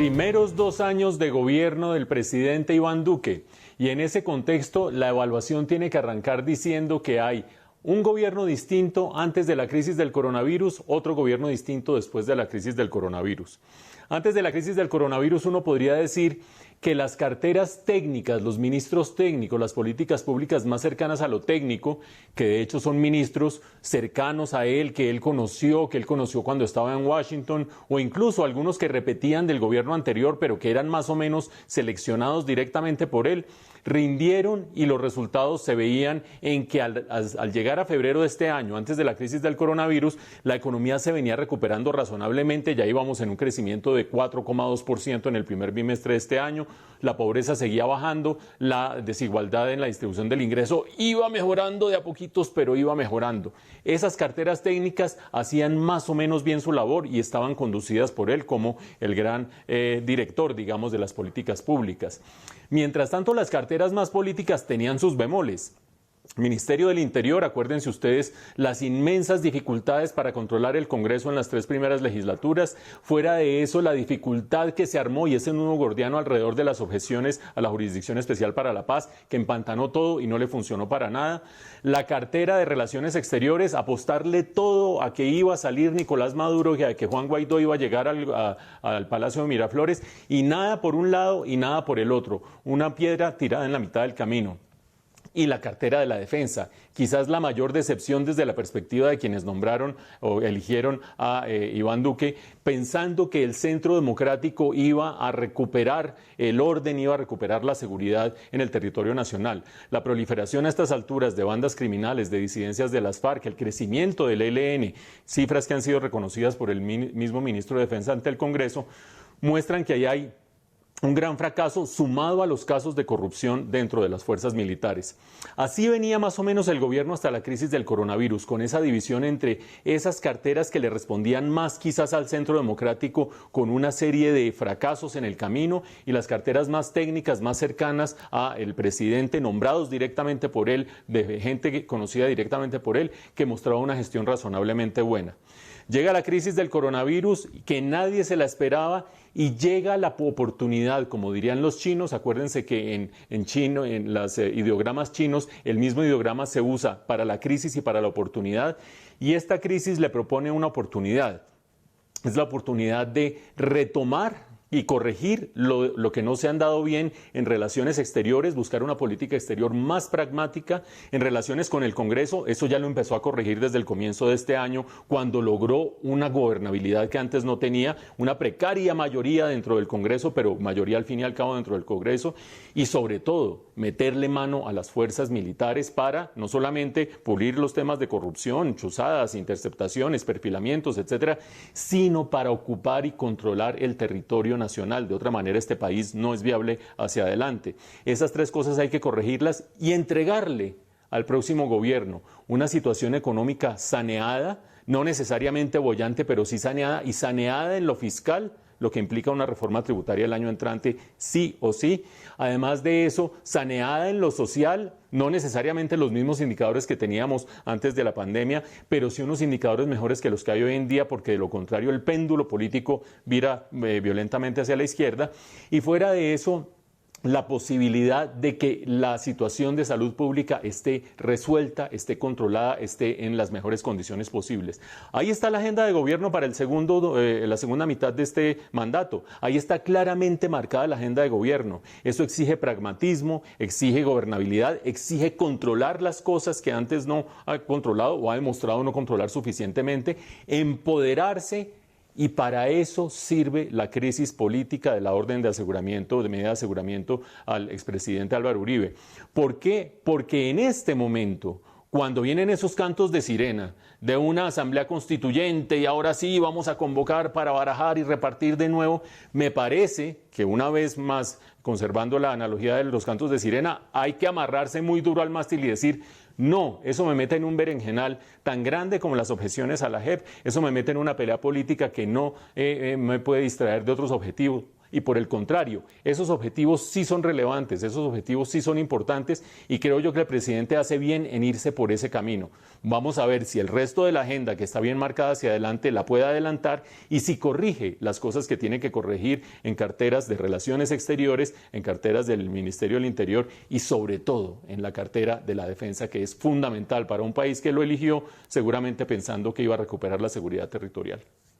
Primeros 2 años de gobierno del presidente Iván Duque, y en ese contexto la evaluación tiene que arrancar diciendo que hay un gobierno distinto antes de la crisis del coronavirus, otro gobierno distinto después de la crisis del coronavirus. Antes de la crisis del coronavirus uno podría decir que las carteras técnicas, los ministros técnicos, las políticas públicas más cercanas a lo técnico, que de hecho son ministros cercanos a él, que él conoció cuando estaba en Washington, o incluso algunos que repetían del gobierno anterior, pero que eran más o menos seleccionados directamente por él, rindieron y los resultados se veían en que al llegar a febrero de este año, antes de la crisis del coronavirus, la economía se venía recuperando razonablemente, ya íbamos en un crecimiento de 4,2% en el primer bimestre de este año, la pobreza seguía bajando, la desigualdad en la distribución del ingreso iba mejorando de a poquitos, pero iba mejorando. Esas carteras técnicas hacían más o menos bien su labor y estaban conducidas por él como el gran director, digamos, de las políticas públicas. Mientras tanto, las carteras más políticas tenían sus bemoles. Ministerio del Interior, acuérdense ustedes las inmensas dificultades para controlar el Congreso en las 3 primeras legislaturas. Fuera de eso, la dificultad que se armó y ese nudo gordiano alrededor de las objeciones a la Jurisdicción Especial para la Paz, que empantanó todo y no le funcionó para nada. La cartera de Relaciones Exteriores, apostarle todo a que iba a salir Nicolás Maduro y a que Juan Guaidó iba a llegar al Palacio de Miraflores, y nada por un lado y nada por el otro. Una piedra tirada en la mitad del camino. Y la cartera de la defensa, quizás la mayor decepción desde la perspectiva de quienes nombraron o eligieron a Iván Duque, pensando que el Centro Democrático iba a recuperar el orden, iba a recuperar la seguridad en el territorio nacional. La proliferación a estas alturas de bandas criminales, de disidencias de las FARC, el crecimiento del ELN, cifras que han sido reconocidas por el mismo ministro de Defensa ante el Congreso, muestran que ahí hay un gran fracaso sumado a los casos de corrupción dentro de las fuerzas militares. Así venía más o menos el gobierno hasta la crisis del coronavirus, con esa división entre esas carteras que le respondían más quizás al Centro Democrático, con una serie de fracasos en el camino, y las carteras más técnicas, más cercanas al presidente, nombrados directamente por él, de gente conocida directamente por él, que mostraba una gestión razonablemente buena. Llega la crisis del coronavirus, que nadie se la esperaba, y llega la oportunidad, como dirían los chinos. Acuérdense que en chino, en los ideogramas chinos, el mismo ideograma se usa para la crisis y para la oportunidad, y esta crisis le propone una oportunidad. Es la oportunidad de retomar y corregir lo que no se han dado bien en relaciones exteriores, buscar una política exterior más pragmática. En relaciones con el Congreso, eso ya lo empezó a corregir desde el comienzo de este año, cuando logró una gobernabilidad que antes no tenía, una precaria mayoría dentro del Congreso, pero mayoría al fin y al cabo dentro del Congreso, y sobre todo meterle mano a las fuerzas militares para no solamente pulir los temas de corrupción, chuzadas, interceptaciones, perfilamientos, etcétera, sino para ocupar y controlar el territorio nacional. De otra manera, este país no es viable hacia adelante. Esas 3 cosas hay que corregirlas y entregarle al próximo gobierno una situación económica saneada, no necesariamente boyante, pero sí saneada, y saneada en lo fiscal, lo que implica una reforma tributaria el año entrante, sí o sí. Además de eso, saneada en lo social, no necesariamente los mismos indicadores que teníamos antes de la pandemia, pero sí unos indicadores mejores que los que hay hoy en día, porque de lo contrario el péndulo político vira violentamente hacia la izquierda. Y fuera de eso, la posibilidad de que la situación de salud pública esté resuelta, esté controlada, esté en las mejores condiciones posibles. Ahí está la agenda de gobierno para la segunda mitad de este mandato. Ahí está claramente marcada la agenda de gobierno. Eso exige pragmatismo, exige gobernabilidad, exige controlar las cosas que antes no ha controlado o ha demostrado no controlar suficientemente, empoderarse. Y para eso sirve la crisis política de la orden de aseguramiento, de medida de aseguramiento al expresidente Álvaro Uribe. ¿Por qué? Porque en este momento, cuando vienen esos cantos de sirena de una asamblea constituyente y ahora sí vamos a convocar para barajar y repartir de nuevo, me parece que una vez más, conservando la analogía de los cantos de sirena, hay que amarrarse muy duro al mástil y decir: no, eso me mete en un berenjenal tan grande como las objeciones a la JEP, eso me mete en una pelea política que no me puede distraer de otros objetivos. y por el contrario, esos objetivos sí son relevantes, esos objetivos sí son importantes y creo yo que el presidente hace bien en irse por ese camino. Vamos a ver si el resto de la agenda que está bien marcada hacia adelante la puede adelantar y si corrige las cosas que tiene que corregir en carteras de Relaciones Exteriores, en carteras del Ministerio del Interior y sobre todo en la cartera de la defensa, que es fundamental para un país que lo eligió seguramente pensando que iba a recuperar la seguridad territorial.